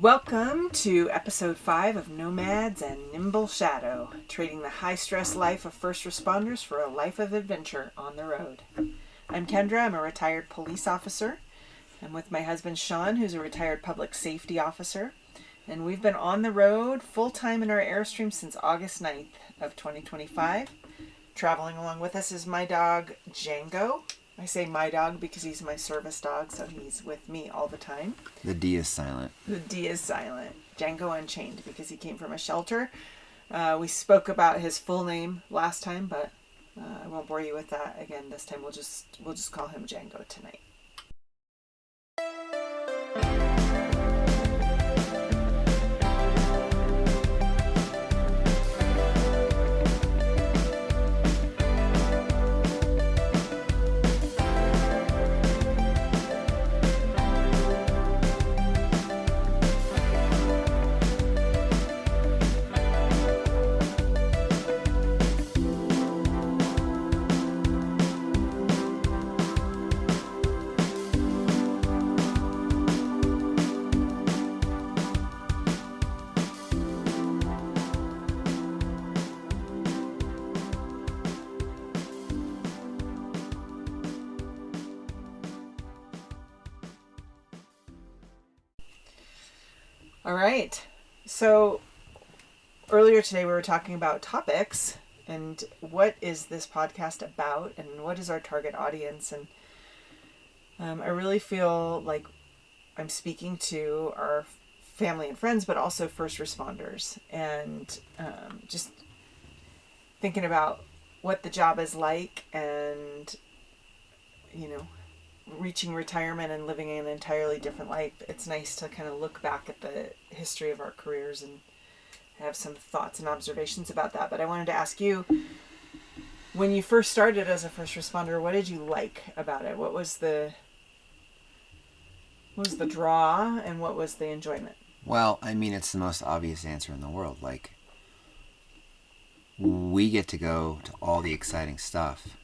Welcome to Episode 5 of Nomads and Nimble Shadow, trading the high-stress life of first responders for a life of adventure on the road. I'm Kendra. I'm a retired police officer. I'm with my husband Sean, who's a retired public safety officer. And we've been on the road full-time in our Airstream since August 9th of 2025. Traveling along with us is my dog, Django. I say my dog because he's my service dog, so he's with me all the time. The D is silent. The D is silent. Django Unchained, because he came from a shelter. We spoke about his full name last time, but I won't bore you with that again this time. We'll just call him Django tonight. All right. So earlier today we were talking about topics and what is this podcast about and what is our target audience. And I really feel like I'm speaking to our family and friends, but also first responders, and just thinking about what the job is like and, reaching retirement and living an entirely different life. It's nice to kind of look back at the history of our careers and have some thoughts and observations about that. But I wanted to ask you, when you first started as a first responder, what did you like about it? What was the draw and what was the enjoyment? Well, I mean, it's the most obvious answer in the world. Like, we get to go to all the exciting stuff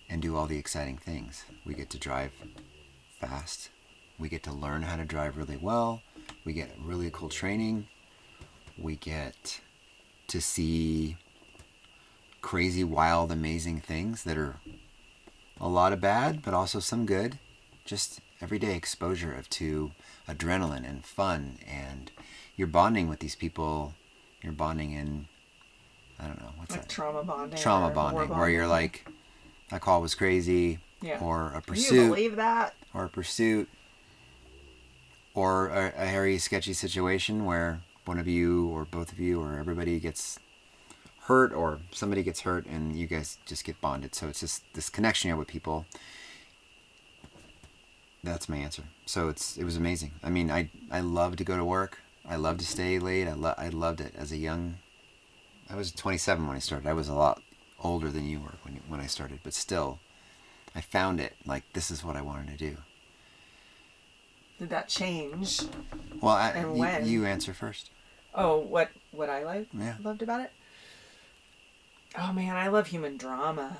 and do all the exciting things. We get to drive fast. We get to learn how to drive really well. We get really cool training. We get to see crazy, wild, amazing things that are a lot of bad, but also some good. Just everyday exposure to adrenaline and fun, and you're bonding with these people. You're bonding in, I don't know, what's like that? Trauma bonding, where you're like, that call was crazy, yeah. Or a pursuit. Can you believe that? Or a pursuit, or a hairy, sketchy situation where one of you or both of you or everybody gets hurt or somebody gets hurt and you guys just get bonded. So it's just this connection you have with people. That's my answer. So it was amazing. I mean, I love to go to work. I love to stay late. I loved it as a young. I was 27 when I started. I was a lot older than you were when I started, but still, I found it like this is what I wanted to do. Did that change? Well, you answer first. Oh, what I loved about it? Oh man, I love human drama.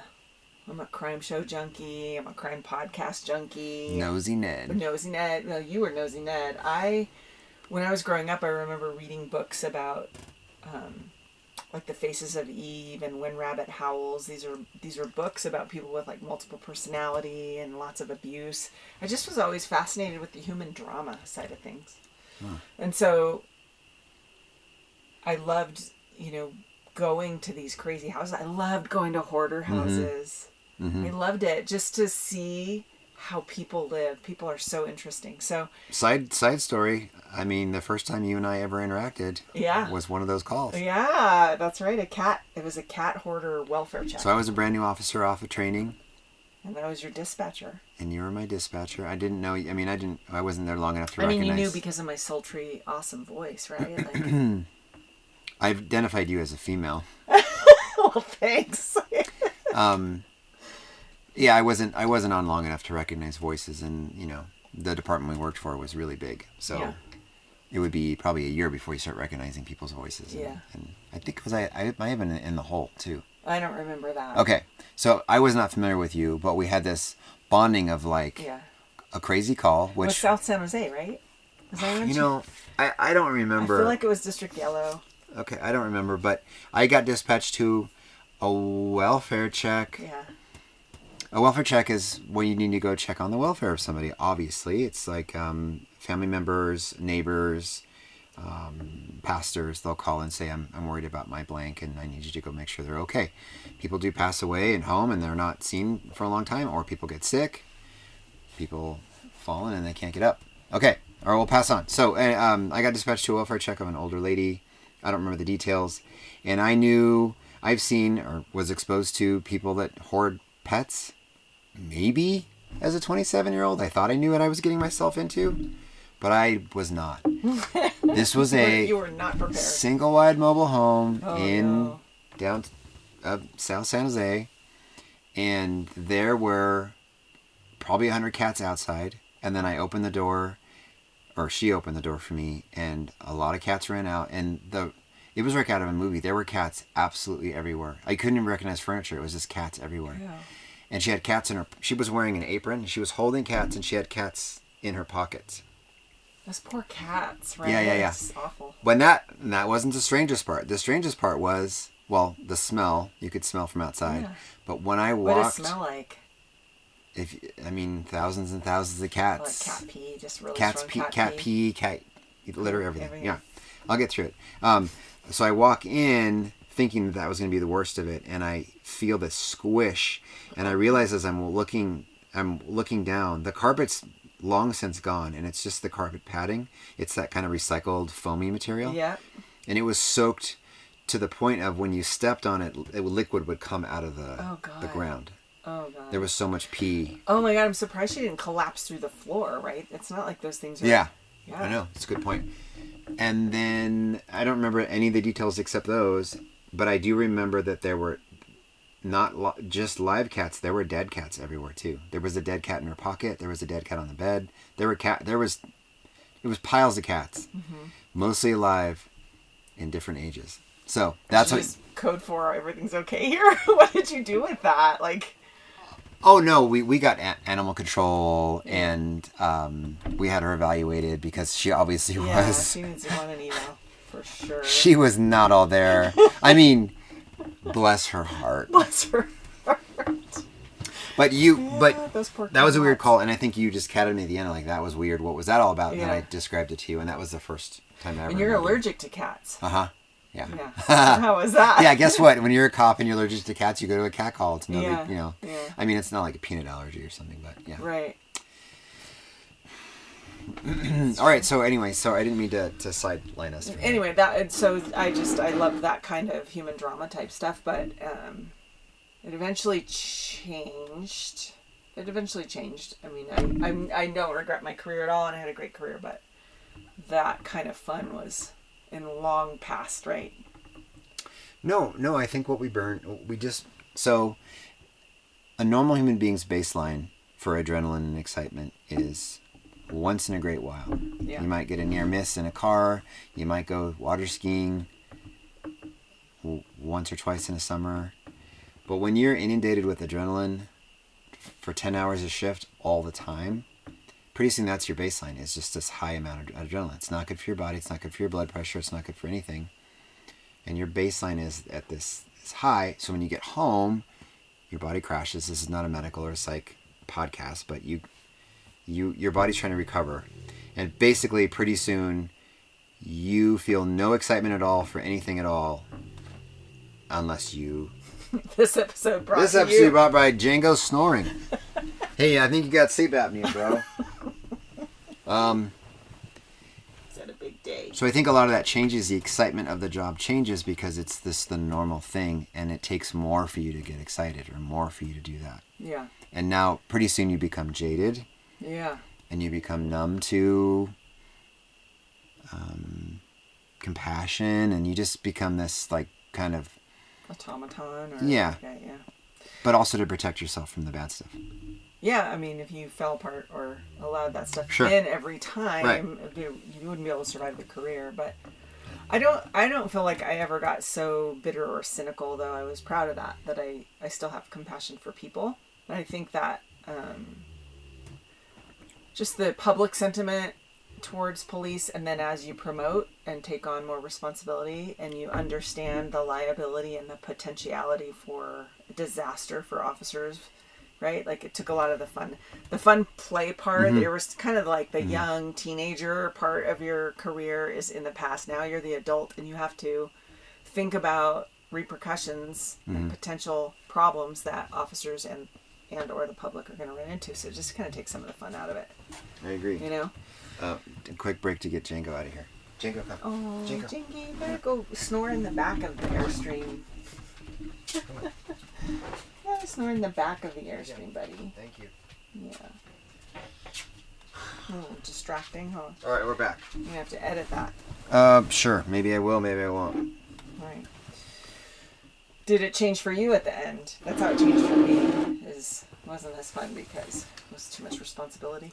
I'm a crime show junkie. I'm a crime podcast junkie. Nosy Ned. No, you were Nosy Ned. When I was growing up, I remember reading books about like The Faces of Eve and When Rabbit Howls. These are books about people with like multiple personality and lots of abuse. I just was always fascinated with the human drama side of things. Huh. And so I loved, going to these crazy houses. I loved going to hoarder houses. Mm-hmm. I loved it just to see how people live. People are so interesting. So side story. I mean, the first time you and I ever interacted was one of those calls. Yeah, that's right. It was a cat hoarder welfare check. So I was a brand new officer off of training. And I was your dispatcher. And you were my dispatcher. I didn't know. I mean, I wasn't there long enough to recognize. I mean, you knew because of my sultry, awesome voice, right? Like, I identified you as a female. Well, thanks. Yeah, I wasn't on long enough to recognize voices, and the department we worked for was really big, so it would be probably a year before you start recognizing people's voices. And I think I might have been in the hole too. I don't remember that. Okay, so I was not familiar with you, but we had this bonding of like a crazy call, which was South San Jose, right? Was I on You know, I don't remember. I feel like it was District Yellow. Okay, I don't remember, but I got dispatched to a welfare check. Yeah. A welfare check is when you need to go check on the welfare of somebody. Obviously, it's like family members, neighbors, pastors. They'll call and say, I'm worried about my blank and I need you to go make sure they're okay. People do pass away at home and they're not seen for a long time, or people get sick. People fallen and they can't get up. Okay, or we'll pass on. So I got dispatched to a welfare check of an older lady. I don't remember the details. And I've seen or was exposed to people that hoard pets. Maybe as a 27-year-old. I thought I knew what I was getting myself into, but I was not. This was You were not prepared. single-wide mobile home down South San Jose. And there were probably 100 cats outside. And then I opened the door, or she opened the door for me, and a lot of cats ran out. And it was like out of a movie. There were cats absolutely everywhere. I couldn't even recognize furniture. It was just cats everywhere. Yeah. And she had cats in her... She was wearing an apron. She was holding cats, and she had cats in her pockets. Those poor cats, right? Yeah. It's awful. When that wasn't the strangest part. The strangest part was, well, the smell. You could smell from outside. Yeah. But when I walked... What does it smell like? Thousands and thousands of cats. Like cat pee, just really Cats strong cat pee, cat litter, everything. Yeah, I'll get through it. So I walk in thinking that was going to be the worst of it, and I feel this squish, and I realize as I'm looking down, the carpet's long since gone, and it's just the carpet padding. It's that kind of recycled foamy material. Yeah. And it was soaked to the point of when you stepped on it, liquid would come out of the ground. Oh, God. There was so much pee. Oh, my God. I'm surprised she didn't collapse through the floor, right? It's not like those things are... Yeah. I know. It's a good point. And then I don't remember any of the details except those, but I do remember that there were not just live cats. There were dead cats everywhere, too. There was a dead cat in her pocket. There was a dead cat on the bed. It was piles of cats, mostly alive in different ages. So that's what... Just code for everything's okay here? What did you do with that? Like... Oh, no, we got animal control, and we had her evaluated because she obviously was... Yeah, she needs to want an email, for sure. She was not all there. I mean, bless her heart. Bless her heart. But those poor that was a weird cats. call, and I think you just catted me at the end, like, that was weird. What was that all about? And then I described it to you, and that was the first time I ever... And you're allergic to cats. Uh-huh. Yeah. How was that? Yeah, guess what? When you're a cop and you're allergic to cats, you go to a cat call. It's no big, Yeah. I mean, it's not like a peanut allergy or something, but yeah. Right. All right. So anyway, I didn't mean to sideline us. Anyway, I love that kind of human drama type stuff, but it eventually changed. I mean, I don't regret my career at all, and I had a great career, but that kind of fun was in long past, right? No, I think what so a normal human being's baseline for adrenaline and excitement is once in a great while. Yeah. You might get a near miss in a car. You might go water skiing once or twice in a summer. But when you're inundated with adrenaline for 10 hours a shift all the time, pretty soon that's your baseline. It's just this high amount of adrenaline. It's not good for your body. It's not good for your blood pressure. It's not good for anything. And your baseline is at this high. So when you get home, your body crashes. This is not a medical or a psych podcast, but your body's trying to recover. And basically, pretty soon, you feel no excitement at all for anything at all, unless you... This episode brought by Django snoring. Hey, I think you got sleep apnea, bro. Is that a big day? So I think a lot of that changes. The excitement of the job changes because it's the normal thing, and it takes more for you to get excited or more for you to do that. Yeah. And now, pretty soon, you become jaded. Yeah. And you become numb to compassion, and you just become this like kind of automaton. Yeah. But also to protect yourself from the bad stuff. Yeah, I mean, if you fell apart or allowed that stuff in every time, right, you wouldn't be able to survive the career. But I don't feel like I ever got so bitter or cynical, though I was proud of that I still have compassion for people. And I think that just the public sentiment towards police, and then as you promote and take on more responsibility and you understand the liability and the potentiality for disaster for officers, right? Like it took a lot of the fun play part. It was kind of like the young teenager part of your career is in the past. Now you're the adult and you have to think about repercussions and potential problems that officers and or the public are going to run into. So it just kind of takes some of the fun out of it. I agree. You know? A quick break to get Django out of here. Django, come. Oh, Django. Jinky, you better go snore in the back of the Airstream. Yeah, snore in the back of the Airstream, buddy. Thank you. Yeah. A little distracting, huh? All right, we're back. You have to edit that. Sure. Maybe I will. Maybe I won't. Right. Did it change for you at the end? That's how it changed for me. Wasn't as fun because it was too much responsibility.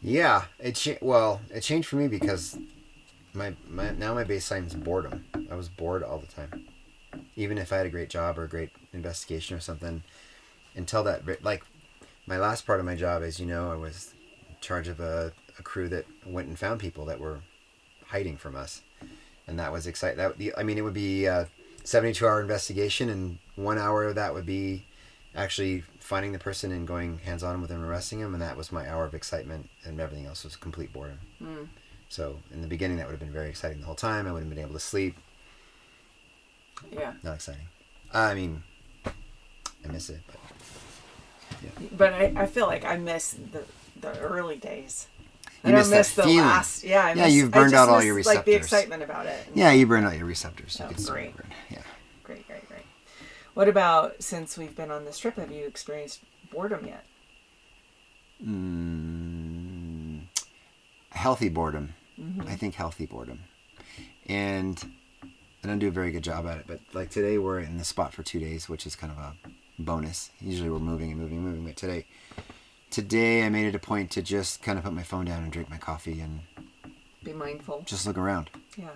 Yeah, it changed for me because my baseline is boredom. I was bored all the time, even if I had a great job or a great investigation or something. Until that, like my last part of my job, as you know, I was in charge of a crew that went and found people that were hiding from us, and that was exciting. It would be a 72-hour investigation, and 1 hour of that would be actually finding the person and going hands-on with them, arresting them, and that was my hour of excitement, and everything else was complete boredom. So in the beginning, that would have been very exciting the whole time. I would have been able to sleep. Yeah. Not exciting. I mean, I miss it, but yeah. But I feel like I miss the early days. You miss miss that the feeling. last. Yeah, you've burned out all your receptors. Like the excitement about it. Yeah, you burned out your receptors. Oh, great. Yeah. Great. What about, since we've been on this trip, have you experienced boredom yet? Healthy boredom. I think healthy boredom. And I don't do a very good job at it, but like today we're in the spot for 2 days, which is kind of a bonus. Usually we're moving, but today I made it a point to just kind of put my phone down and drink my coffee and be mindful. Just look around. Yeah.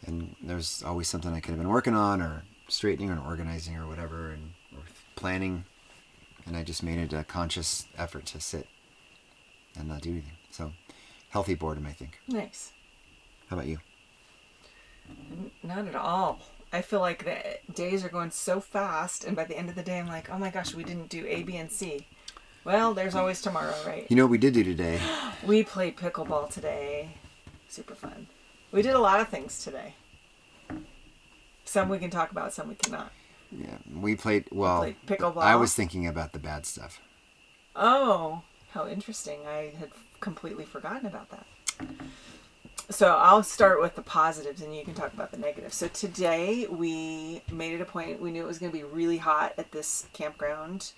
And there's always something I could have been working on or straightening or organizing or whatever or planning. And I just made it a conscious effort to sit and not do anything. So healthy boredom, I think. Nice. How about you? Not at all. I feel like the days are going so fast, and by the end of the day I'm like, oh my gosh, we didn't do A, B, and C. Well, there's always tomorrow, right? You know what we did do today? We played pickleball today. Super fun. We did a lot of things today. Some we can talk about, some we cannot. Yeah, we played pickleball. I was thinking about the bad stuff. Oh, how interesting. I had completely forgotten about that. So I'll start with the positives and you can talk about the negatives. So today we made it a point, we knew it was going to be really hot at this campground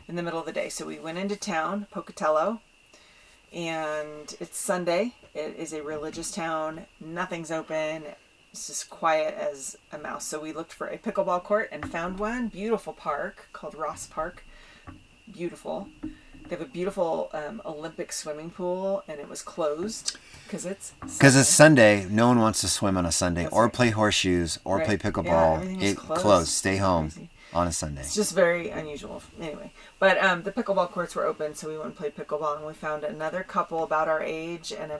in the middle of the day. So we went into town, Pocatello, and it's Sunday. It is a religious town. Nothing's open. It's just quiet as a mouse. So we looked for a pickleball court and found one. Beautiful park called Ross Park. Beautiful. They have a beautiful Olympic swimming pool, and it was closed because it's Sunday. No one wants to swim on a Sunday. That's or right. play horseshoes or play pickleball. Yeah, closed. Stay home Crazy. On a Sunday. It's just very unusual. Anyway, but the pickleball courts were open, so we went and played pickleball, and we found another couple about our age and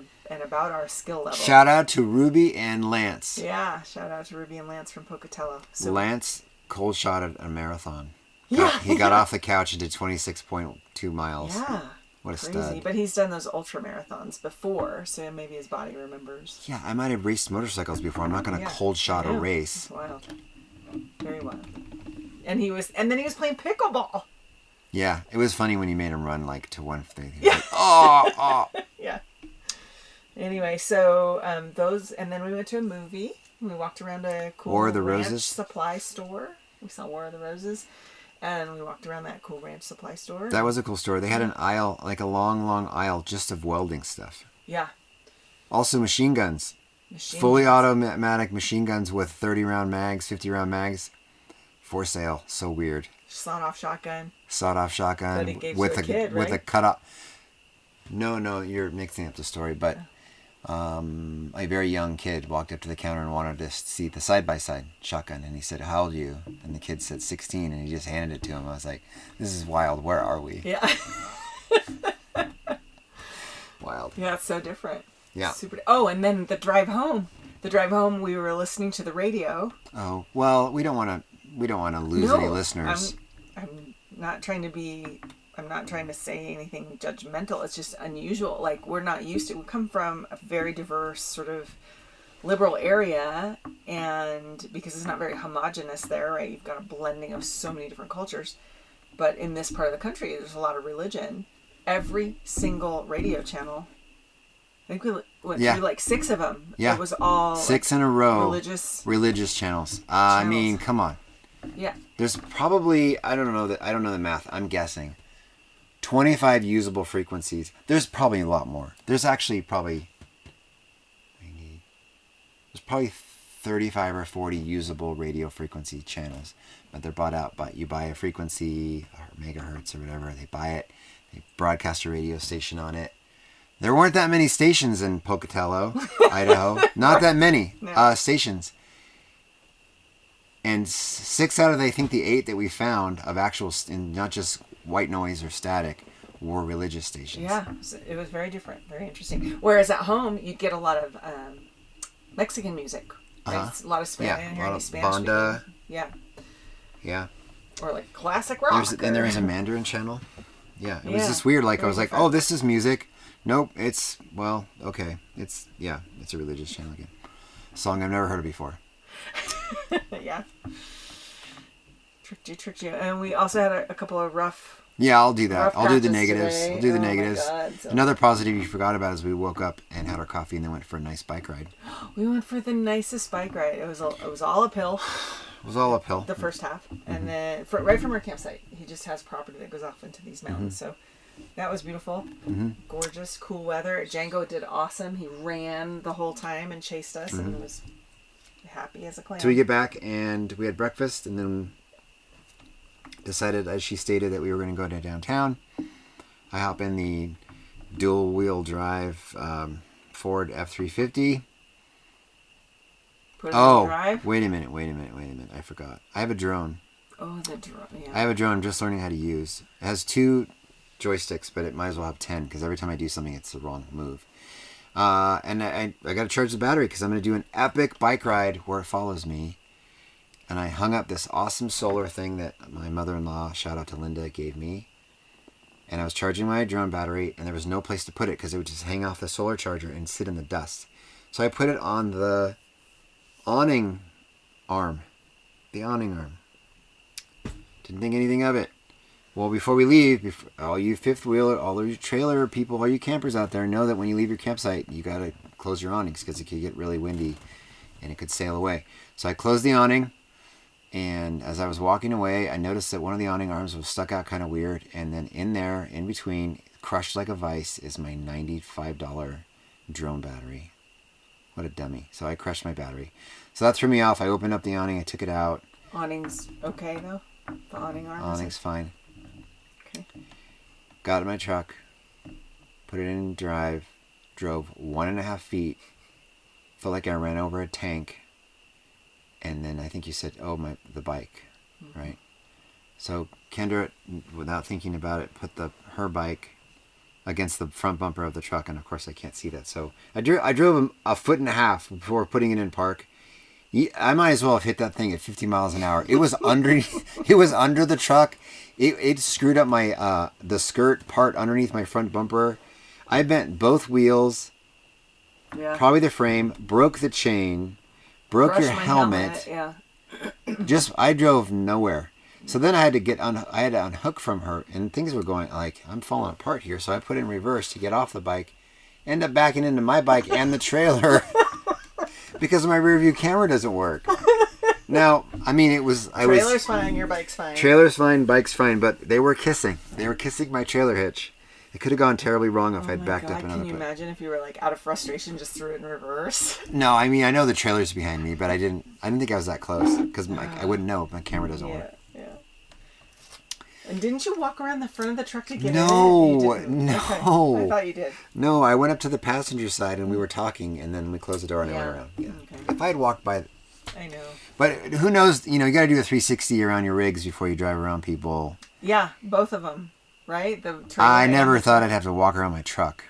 about our skill level. Shout out to Ruby and Lance. Yeah, shout out to Ruby and Lance from Pocatello. So, Lance cold shot at a marathon. Yeah, He got off the couch and did 26.2 miles. Yeah. What a Crazy. stud. But he's done those ultra marathons before, so maybe his body remembers. Yeah, I might have raced motorcycles before. I'm not going to cold shot a race. It's wild. Very wild. And then he was playing pickleball. Yeah, it was funny when you made him run like to one thing. Yeah. Like, oh. Yeah. Anyway, so and then we went to a movie. We walked around a cool War of the ranch Roses supply store. We saw War of the Roses. And we walked around that cool ranch supply store. That was a cool store. They had an aisle, like a long aisle just of welding stuff. Yeah. Also machine guns. Fully automatic machine guns with 30-round mags, 50-round mags. For sale. So weird. Sawed-off shotgun. Sawed-off shotgun. That he gave to a kid, right? With a cut-off. No, you're mixing up the story. But a very young kid walked up to the counter and wanted to see the side-by-side shotgun. And he said, how old are you? And the kid said 16. And he just handed it to him. I was like, this is wild. Where are we? Yeah. Wild. Yeah, it's so different. Yeah. Super. Oh, and then the drive home. The drive home, we were listening to the radio. Oh, well, we don't want to lose any listeners. I'm not trying to be. I'm not trying to say anything judgmental. It's just unusual. Like, we're not used to. We come from a very diverse sort of liberal area, and because it's not very homogenous there, right? You've got a blending of so many different cultures. But in this part of the country, there's a lot of religion. Every single radio channel, I think we went through like 6 of them. Yeah. It was all 6 in a row. Religious channels. I mean, come on. Yeah. There's probably, I don't know the math. I'm guessing 25 usable frequencies. There's probably a lot more. There's actually probably 35 or 40 usable radio frequency channels, but they're bought out. But you buy a frequency or megahertz or whatever, they buy it. They broadcast a radio station on it. There weren't that many stations in Pocatello, Idaho. Not that many stations. And 6 out of, I think, the 8 that we found of actual, and not just white noise or static, were religious stations. Yeah, it was very different, very interesting. Whereas at home, you'd get a lot of Mexican music. Right? A lot of Spanish. Yeah, a lot of banda. Yeah. Yeah. Or like classic rock. And there was a Mandarin channel. Yeah, it was just weird. Like, I was like, oh, this is music. Nope, it's, well, okay. It's a religious channel again. A song I've never heard of before. Yeah. Tricked you. And we also had a couple of rough... Yeah, I'll do that. I'll do the negatives. Today. I'll do the negatives. God, Another positive you forgot about is we woke up and had our coffee and then went for a nice bike ride. We went for the nicest bike ride. It was all uphill. It was all uphill. The first half. Mm-hmm. And then right from our campsite, he just has property that goes off into these mountains. So that was beautiful. Mm-hmm. Gorgeous, cool weather. Django did awesome. He ran the whole time and chased us and was happy as a clam. So we get back and we had breakfast and then decided, as she stated, that we were going to go to downtown. I hop in the dual wheel drive Ford F350. Put it on drive? Wait a minute. I forgot. I have a drone. Oh, the drone. Yeah. I have a drone I'm just learning how to use. It has 2 joysticks, but it might as well have 10 because every time I do something, it's the wrong move. And I got to charge the battery because I'm going to do an epic bike ride where it follows me. And I hung up this awesome solar thing that my mother-in-law, shout out to Linda, gave me. And I was charging my drone battery, and there was no place to put it because it would just hang off the solar charger and sit in the dust. So I put it on the awning arm. The awning arm. Didn't think anything of it. Well, before we leave, all you fifth wheeler, all you trailer people, all you campers out there know that when you leave your campsite, you got to close your awnings because it could get really windy and it could sail away. So I closed the awning. And as I was walking away, I noticed that one of the awning arms was stuck out kind of weird. And then in there, in between, crushed like a vice, is my $95 drone battery. What a dummy. So I crushed my battery. So that threw me off. I opened up the awning. I took it out. Awning's okay, though? The awning arm? Awning's fine. Okay. Got in my truck. Put it in drive. Drove 1.5 feet. Felt like I ran over a tank. And then I think you said, the bike, right? So Kendra, without thinking about it, put her bike against the front bumper of the truck. And of course I can't see that. So I drove a 1.5 feet before putting it in park. I might as well have hit that thing at 50 miles an hour. It was under the truck. It screwed up my, the skirt part underneath my front bumper. I bent both wheels, probably the frame, broke the chain, broke your helmet. Yeah. I drove nowhere. So then I had to unhook from her, and things were going like, I'm falling apart here. So I put in reverse to get off the bike, end up backing into my bike and the trailer because my rear view camera doesn't work. Now, I mean, Trailer's fine, your bike's fine. Trailer's fine, bike's fine, but they were kissing. They were kissing my trailer hitch. It could have gone terribly wrong if I'd backed up another. Can you imagine if you were like out of frustration, just threw it in reverse? No, I mean I know the trailer's behind me, but I didn't think I was that close because I wouldn't know if my camera doesn't work. Yeah. And didn't you walk around the front of the truck to get No. Okay. I thought you did. No, I went up to the passenger side and we were talking, and then we closed the door and I went around. Yeah. Okay. If I had walked by. I know. But who knows? You got to do a 360 around your rigs before you drive around people. Yeah, both of them. Right? I never thought I'd have to walk around my truck.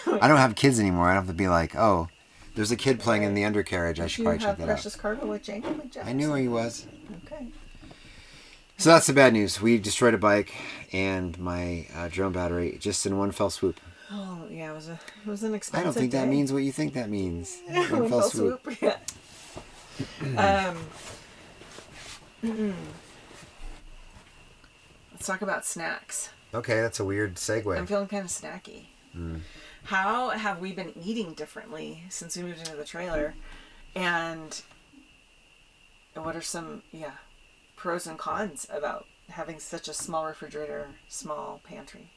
I don't have kids anymore. I don't have to be like, oh, there's a kid playing in the undercarriage. I should probably check that out. Precious Cargo with Jacob Jackson? I knew where he was. Okay. So that's the bad news. We destroyed a bike and my drone battery just in one fell swoop. Oh yeah, it was an expensive. I don't think day. that means what you think that means. One fell swoop. Yeah. Let's talk about snacks. Okay, that's a weird segue. I'm feeling kind of snacky. How have we been eating differently since we moved into the trailer? And what are some, pros and cons about having such a small refrigerator, small pantry?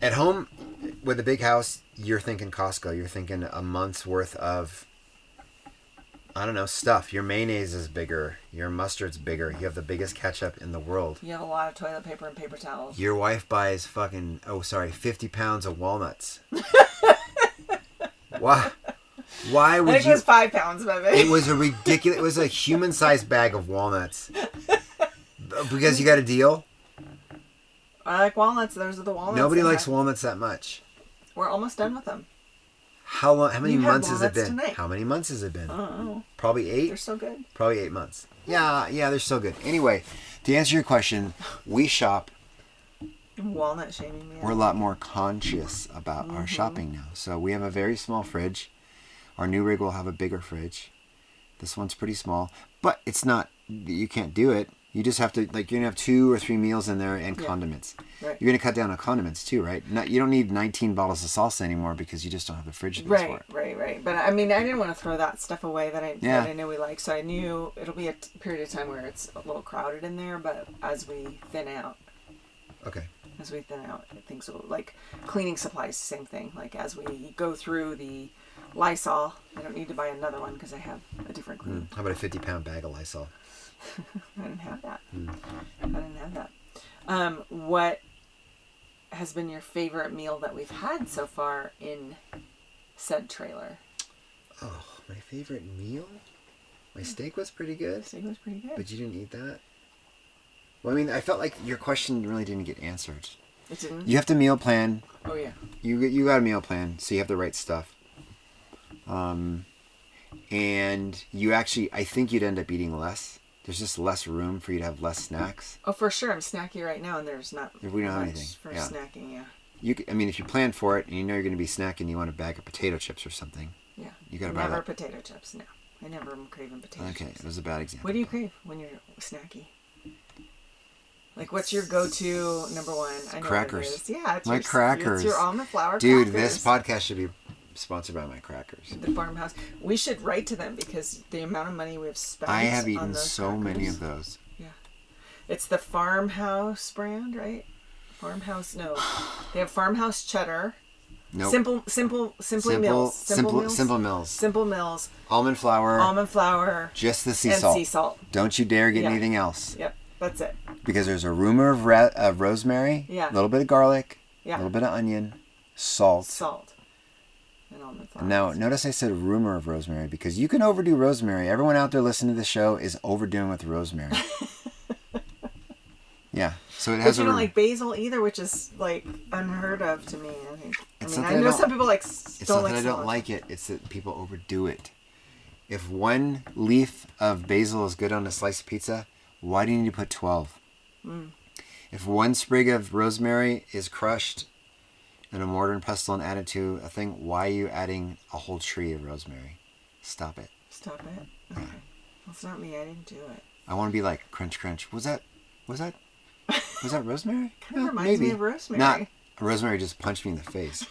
At home, with a big house, you're thinking Costco. You're thinking a month's worth of, I don't know, stuff. Your mayonnaise is bigger. Your mustard's bigger. You have the biggest ketchup in the world. You have a lot of toilet paper and paper towels. Your wife buys 50 pounds of walnuts. Why? Why would you? I think it was 5 pounds, baby. It was it was a human-sized bag of walnuts. Because you got a deal? I like walnuts. Those are the walnuts. Nobody likes walnuts that much. We're almost done with them. How long? How many months has it been? Tonight. How many months has it been? I don't know. Probably 8. They're so good. Probably 8 months. Yeah, they're so good. Anyway, to answer your question, we shop. Walnut shaming me. We're a lot more conscious about our shopping now. So we have a very small fridge. Our new rig will have a bigger fridge. This one's pretty small, but it's not. You can't do it. You just have to, you're going to have 2 or 3 meals in there and condiments. Right. You're going to cut down on condiments too, right? You don't need 19 bottles of salsa anymore because you just don't have the fridge space for it. Right. But I mean, I didn't want to throw that stuff away that I knew we liked. So I knew it'll be a period of time where it's a little crowded in there, but as we thin out. Okay. Things will, like cleaning supplies, same thing. Like as we go through the Lysol, I don't need to buy another one because I have a different clean. How about a 50-pound bag of Lysol? I didn't have that. What has been your favorite meal that we've had so far in said trailer? Oh, my favorite meal? My steak was pretty good. But you didn't eat that? Well, I mean, I felt like your question really didn't get answered. It didn't? You have to meal plan. Oh, yeah. You got a meal plan, so you have the right stuff. And you actually, I think you'd end up eating less. There's just less room for you to have less snacks. Oh, for sure. I'm snacky right now, and there's not we don't have anything for snacking, I mean, if you plan for it, and you know you're going to be snacking, you want a bag of potato chips or something. Yeah. You got to buy that. Never potato chips, no. I never am craving potato chips. Okay, it was a bad example. What do you crave when you're snacky? Like, what's your go-to number one? I know crackers. What it is. Yeah, it's my crackers. It's your almond flour Dude, crackers. this podcast should be sponsored by my crackers. The farmhouse. We should write to them because the amount of money we've spent. I have on eaten those so crackers. many of those. Yeah, it's the farmhouse brand, right? Farmhouse. No, they have farmhouse cheddar. Nope. Simply Mills. Simple Mills. Almond flour. Just the sea and salt. Sea salt. Don't you dare get anything else. Yep, that's it. Because there's a rumor of rosemary. Yeah. A little bit of garlic. Yeah. A little bit of onion. Salt. And almond flour. Now, notice I said rumor of rosemary because you can overdo rosemary. Everyone out there listening to the show is overdoing with rosemary. Yeah. So it has. But you don't like basil either, which is like unheard of to me. I know some people like. It's not that I don't like it. It's that people overdo it. If one leaf of basil is good on a slice of pizza, why do you need to put 12? If one sprig of rosemary is crushed in a mortar and pestle and added to a thing, why are you adding a whole tree of rosemary? Stop it. Okay. Well, it's not me. I didn't do it. I want to be like crunch crunch. Was that rosemary? Kind of reminds me of rosemary. Not rosemary. Just punched me in the face.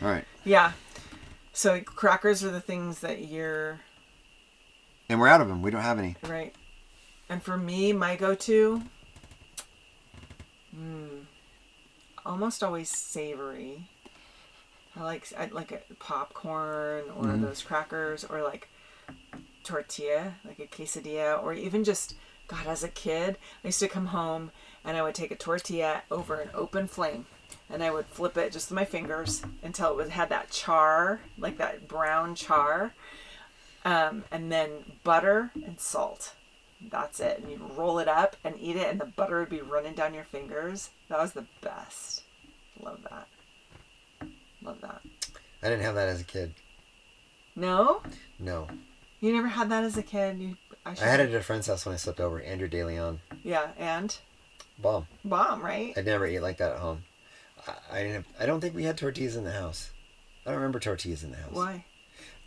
All right. Yeah. So crackers are the things that you're. And we're out of them. We don't have any. Right. And for me, my go-to. Almost always savory. I like a popcorn or those crackers or like tortilla, like a quesadilla, or even just, God, as a kid, I used to come home and I would take a tortilla over an open flame and I would flip it just with my fingers until it had that char, like that brown char, and then butter and salt. That's it. And you'd roll it up and eat it, and the butter would be running down your fingers. That was the best. Love that. Love that. I didn't have that as a kid. No? No. You never had that as a kid? I had it at a friend's house when I slept over. Andrew De Leon. Yeah, and? Bomb, right? I'd never eat like that at home. I don't think we had tortillas in the house. I don't remember tortillas in the house. Why?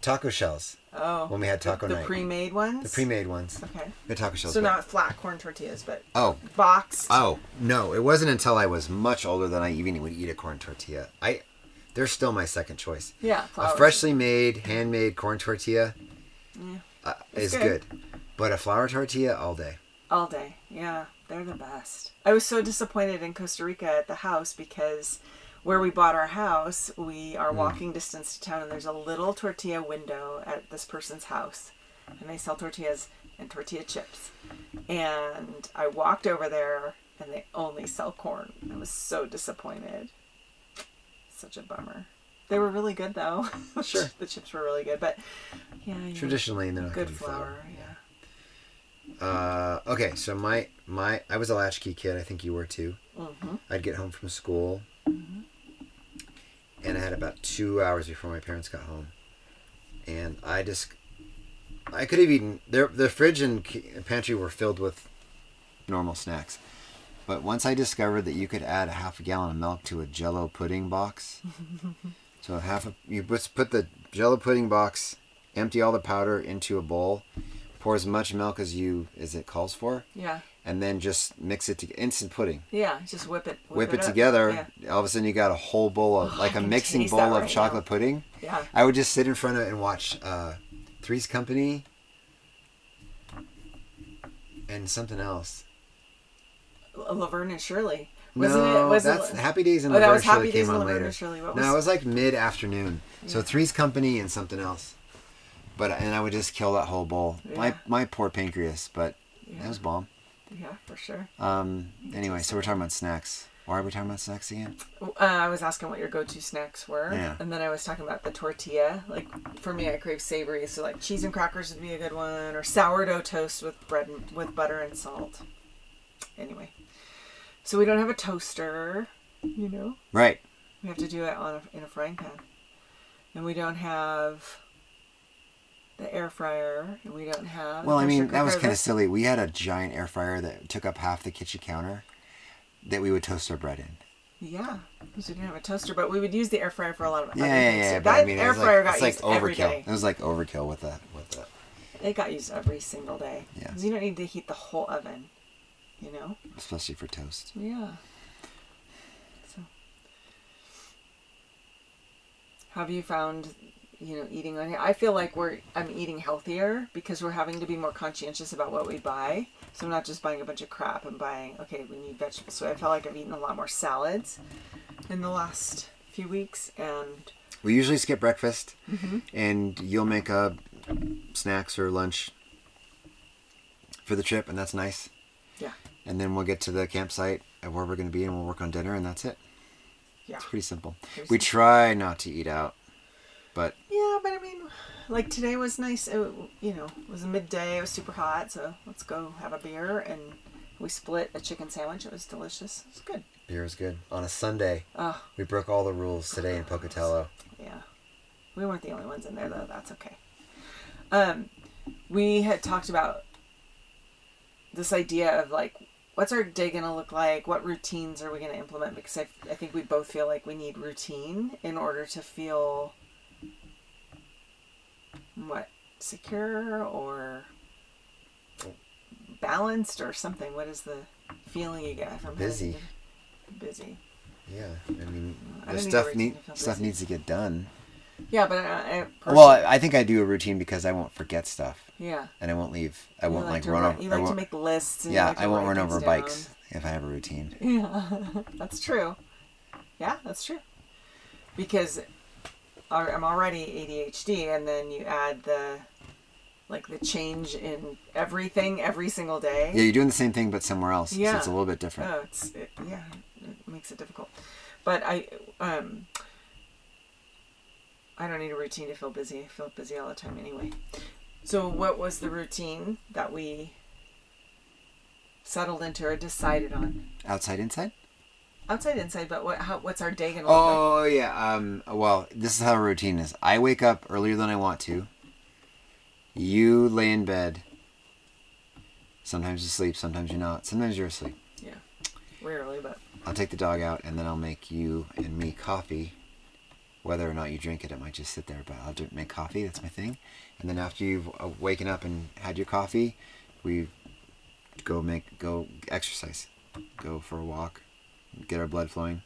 Taco shells. Oh. When we had taco night. The pre-made ones? The pre-made ones. Okay. The taco shells. So not flat corn tortillas, but oh, boxed. Oh, no. It wasn't until I was much older than I even would eat a corn tortilla. They're still my second choice. Yeah. Flour. A freshly made, handmade corn tortilla is good. But a flour tortilla all day. All day. Yeah. They're the best. I was so disappointed in Costa Rica at the house because where we bought our house, we are walking distance to town, and there's a little tortilla window at this person's house. And they sell tortillas and tortilla chips. And I walked over there, and they only sell corn. I was so disappointed. Such a bummer. They were really good, though. Sure. The chips were really good, but yeah. Traditionally, they're not good good flour, yeah. Okay, so I was a latchkey kid. I think you were too. Mm-hmm. I'd get home from school, and I had about 2 hours before my parents got home, and I could have eaten. The fridge and pantry were filled with normal snacks, but once I discovered that you could add a half a gallon of milk to a Jell-O pudding box, so you put the Jell-O pudding box, empty all the powder into a bowl. Pour as much milk as it calls for. Yeah. And then just mix it to instant pudding. Yeah, just whip it together. Yeah. All of a sudden you got a whole bowl of like a mixing bowl of chocolate pudding. Yeah. I would just sit in front of it and watch Three's Company and something else. Laverne and Shirley. That's Happy Days and Laverne and Shirley came on later. No, it was like mid-afternoon. Yeah. So Three's Company and something else. And I would just kill that whole bowl. Yeah. My poor pancreas, but that was bomb. Yeah, for sure. Anyway, so we're talking about snacks. Why are we talking about snacks again? I was asking what your go-to snacks were. Yeah. And then I was talking about the tortilla. Like, for me, I crave savory. So, like, cheese and crackers would be a good one. Or sourdough toast with with butter and salt. Anyway. So we don't have a toaster, Right. We have to do it in a frying pan. And we don't have the air fryer, and we don't have... Well, I mean, that was kind of silly. We had a giant air fryer that took up half the kitchen counter that we would toast our bread in. Yeah, because we didn't have a toaster, but we would use the air fryer for a lot of other things. Yeah. So that air fryer got used every day. It was like overkill with that. It got used every single day. Yeah. Because you don't need to heat the whole oven, Especially for toast. Yeah. So, have you found... eating on here. I feel like I'm eating healthier because we're having to be more conscientious about what we buy. So I'm not just buying a bunch of crap and buying, we need vegetables. So I feel like I've eaten a lot more salads in the last few weeks. And we usually skip breakfast, and you'll make snacks or lunch for the trip, and that's nice. Yeah. And then we'll get to the campsite where we're going to be, and we'll work on dinner, and that's it. Yeah. It's pretty simple. We try not to eat out. But I mean, like today was nice. It was a midday. It was super hot, so let's go have a beer. And we split a chicken sandwich. It was delicious. It was good. Beer was good. On a Sunday, we broke all the rules today in Pocatello. Yeah. We weren't the only ones in there, though. That's okay. We had talked about this idea of, like, what's our day going to look like? What routines are we going to implement? Because I think we both feel like we need routine in order to feel... secure or balanced or something? What is the feeling you get from busy? Busy. Yeah, I mean, stuff needs to get done. Yeah, but I think I do a routine because I won't forget stuff. Yeah. And I won't leave. I won't run over. You like to make lists. And I won't run over bikes if I have a routine. Yeah, that's true. Yeah, that's true. Because I'm already ADHD, and then you add the change in everything every single day. Yeah, you're doing the same thing but somewhere else. Yeah. So it's a little bit different. Oh, it makes it difficult. But I don't need a routine to feel busy. I feel busy all the time anyway. So what was the routine that we settled into or decided on? Outside, inside? Outside, inside, but what's our day gonna look Oh, yeah. Well, this is how our routine is. I wake up earlier than I want to. You lay in bed. Sometimes you sleep, sometimes you're not. Sometimes you're asleep. like? Yeah, rarely, but I'll take the dog out, and then I'll make you and me coffee. Whether or not you drink it, it might just sit there, but I'll make coffee. That's my thing. And then after you've waken up and had your coffee, we go exercise, go for a walk, get our blood flowing,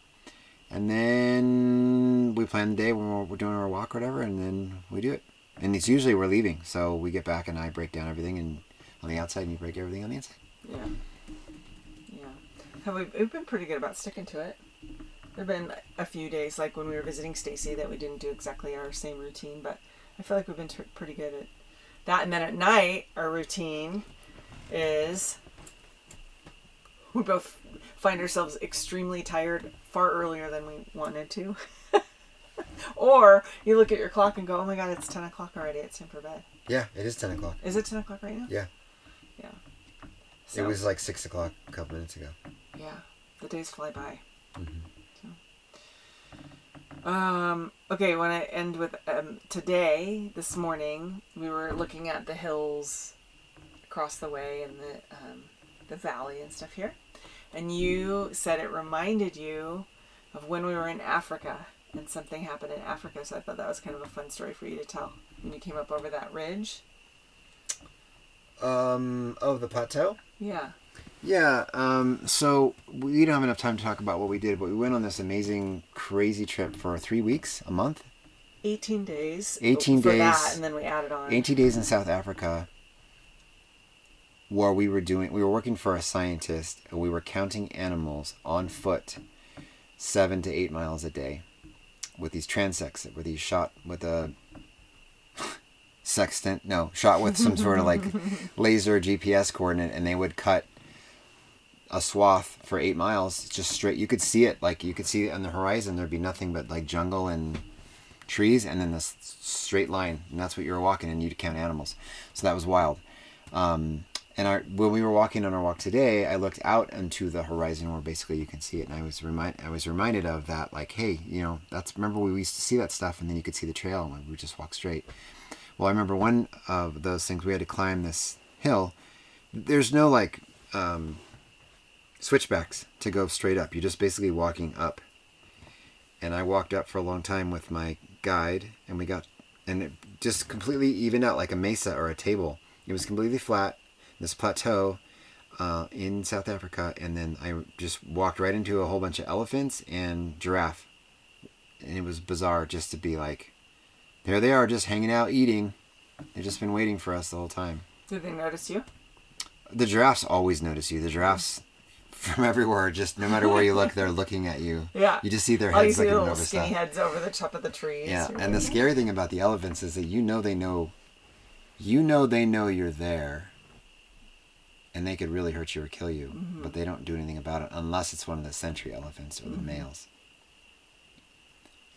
and then we plan the day when we're doing our walk or whatever, and then we do it. And it's usually we're leaving, so we get back and I break down everything and on the outside, and you break everything on the inside. Yeah. We've been pretty good about sticking to it. There've been a few days, like when we were visiting Stacy, that we didn't do exactly our same routine, but I feel like we've been pretty good at that. And then at night, our routine is we both find ourselves extremely tired far earlier than we wanted to. Or you look at your clock and go, oh my God, it's 10 o'clock already. It's time for bed. Yeah, it is 10 o'clock. Is it 10 o'clock right now? Yeah. Yeah. So, it was like 6 o'clock a couple minutes ago. Yeah. The days fly by. Mm-hmm. Okay, when I end with today, this morning, we were looking at the hills across the way and the valley and stuff here. And you said it reminded you of when we were in Africa and something happened in Africa. So I thought that was kind of a fun story for you to tell when you came up over that ridge. The plateau? Yeah. Yeah, so we don't have enough time to talk about what we did, but we went on this amazing, crazy trip for 3 weeks, a month. 18 days. 18 for days. That, and then we added on. 18 days in South Africa, where we were working for a scientist, and we were counting animals on foot 7 to 8 miles a day with these transects, where these shot with a shot with some sort of like laser GPS coordinate, and they would cut a swath for 8 miles just straight. You could see it on the horizon. There'd be nothing but like jungle and trees, and then this straight line, and that's what you were walking, and you'd count animals. So that was wild. And when we were walking on our walk today, I looked out into the horizon where basically you can see it, and I was reminded of that, like, hey, remember we used to see that stuff, and then you could see the trail, and we would just walk straight. Well, I remember one of those things, we had to climb this hill. There's no like switchbacks to go straight up. You're just basically walking up. And I walked up for a long time with my guide, and it just completely evened out like a mesa or a table. It was completely flat, this plateau in South Africa, and then I just walked right into a whole bunch of elephants and giraffe. And it was bizarre just to be like, there they are, just hanging out, eating. They've just been waiting for us the whole time. Did they notice you? The giraffes always notice you. The giraffes from everywhere, just no matter where you look, they're looking at you. Yeah. You just see their heads looking over skinny stuff. heads over the top of the trees. Yeah, and the scary thing about the elephants is that they know you're there, and they could really hurt you or kill you, but they don't do anything about it unless it's one of the sentry elephants or the males.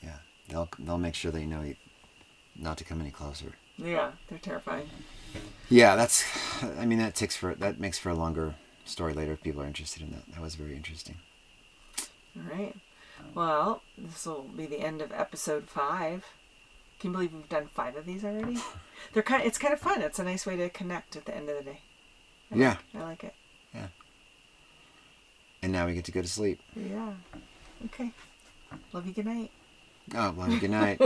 Yeah, they'll make sure they know not to come any closer. Yeah, they're terrifying. Yeah, that makes for a longer story later if people are interested in that. That was very interesting. All right. Well, this will be the end of episode 5. Can you believe we've done 5 of these already? It's kind of fun. It's a nice way to connect at the end of the day. I like it. Yeah. And now we get to go to sleep. Yeah. Okay. Love you. Good night. Oh, love you. Good night.